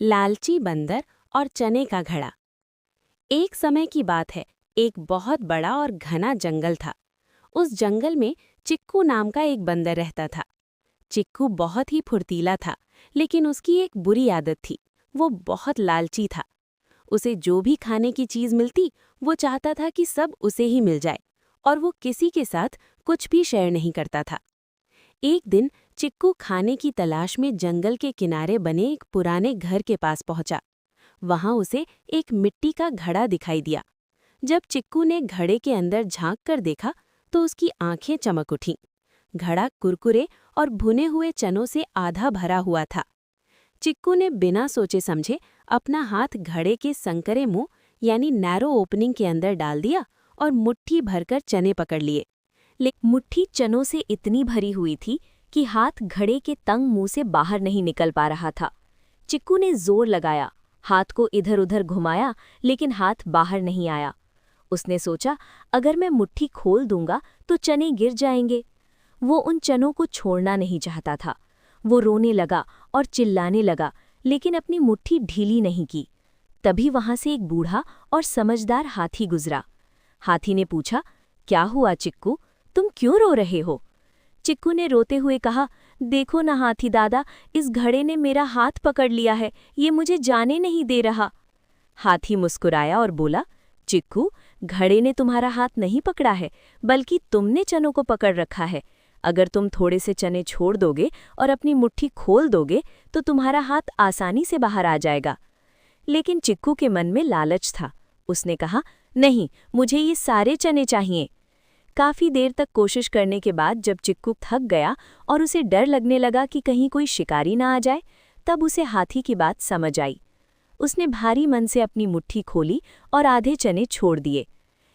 लालची बंदर और चने का घड़ा। एक समय की बात है, एक बहुत बड़ा और घना जंगल था। उस जंगल में चिक्कू नाम का एक बंदर रहता था। चिक्कू बहुत ही फुर्तीला था, लेकिन उसकी एक बुरी आदत थी। वो बहुत लालची था। उसे जो भी खाने की चीज़ मिलती, वो चाहता था कि सब उसे ही मिल जाए, और वो किसी के साथ कुछ भी शेयर नहीं करता था। एक दिन चिक्कू खाने की तलाश में जंगल के किनारे बने एक पुराने घर के पास पहुंचा। वहां उसे एक मिट्टी का घड़ा दिखाई दिया। जब चिक्कू ने घड़े के अंदर झांक कर देखा तो उसकी आंखें चमक उठीं। घड़ा कुरकुरे और भुने हुए चनों से आधा भरा हुआ था। चिक्कू ने बिना सोचे समझे अपना हाथ घड़े के संकरे मुंह यानी नैरो ओपनिंग के अंदर डाल दिया और मुट्ठी भरकर चने पकड़ लिए। लेकिन मुट्ठी चनों से इतनी भरी हुई थी कि हाथ घड़े के तंग मुंह से बाहर नहीं निकल पा रहा था। चिक्कू ने जोर लगाया, हाथ को इधर उधर घुमाया, लेकिन हाथ बाहर नहीं आया। उसने सोचा, अगर मैं मुट्ठी खोल दूंगा तो चने गिर जाएंगे। वो उन चनों को छोड़ना नहीं चाहता था। वो रोने लगा और चिल्लाने लगा, लेकिन अपनी मुट्ठी ढीली नहीं की। तभी वहां से एक बूढ़ा और समझदार हाथी गुजरा। हाथी ने पूछा, क्या हुआ चिक्कू, तुम क्यों रो रहे हो? चिक्कू ने रोते हुए कहा, देखो ना हाथी दादा, इस घड़े ने मेरा हाथ पकड़ लिया है, ये मुझे जाने नहीं दे रहा। हाथी मुस्कुराया और बोला, चिक्कू, घड़े ने तुम्हारा हाथ नहीं पकड़ा है, बल्कि तुमने चनों को पकड़ रखा है। अगर तुम थोड़े से चने छोड़ दोगे और अपनी मुट्ठी खोल दोगे तो तुम्हारा हाथ आसानी से बाहर आ जाएगा। लेकिन चिक्कू के मन में लालच था। उसने कहा, नहीं, मुझे ये सारे चने चाहिए। काफी देर तक कोशिश करने के बाद जब चिक्कू थक गया और उसे डर लगने लगा कि कहीं कोई शिकारी ना आ जाए, तब उसे हाथी की बात समझ आई। उसने भारी मन से अपनी मुट्ठी खोली और आधे चने छोड़ दिए।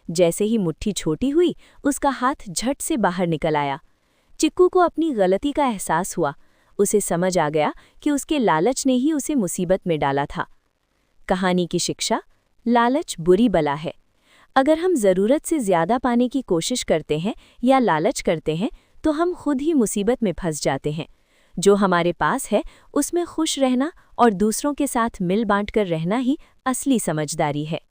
जैसे ही मुट्ठी छोटी हुई, उसका हाथ झट से बाहर निकल आया। चिक्कू को अपनी गलती का एहसास हुआ। उसे समझ आ गया कि उसके लालच ने ही उसे मुसीबत में डाला था। कहानी की शिक्षा, लालच बुरी बला है। अगर हम ज़रूरत से ज़्यादा पाने की कोशिश करते हैं या लालच करते हैं तो हम खुद ही मुसीबत में फंस जाते हैं। जो हमारे पास है उसमें खुश रहना और दूसरों के साथ मिल बांट कर रहना ही असली समझदारी है।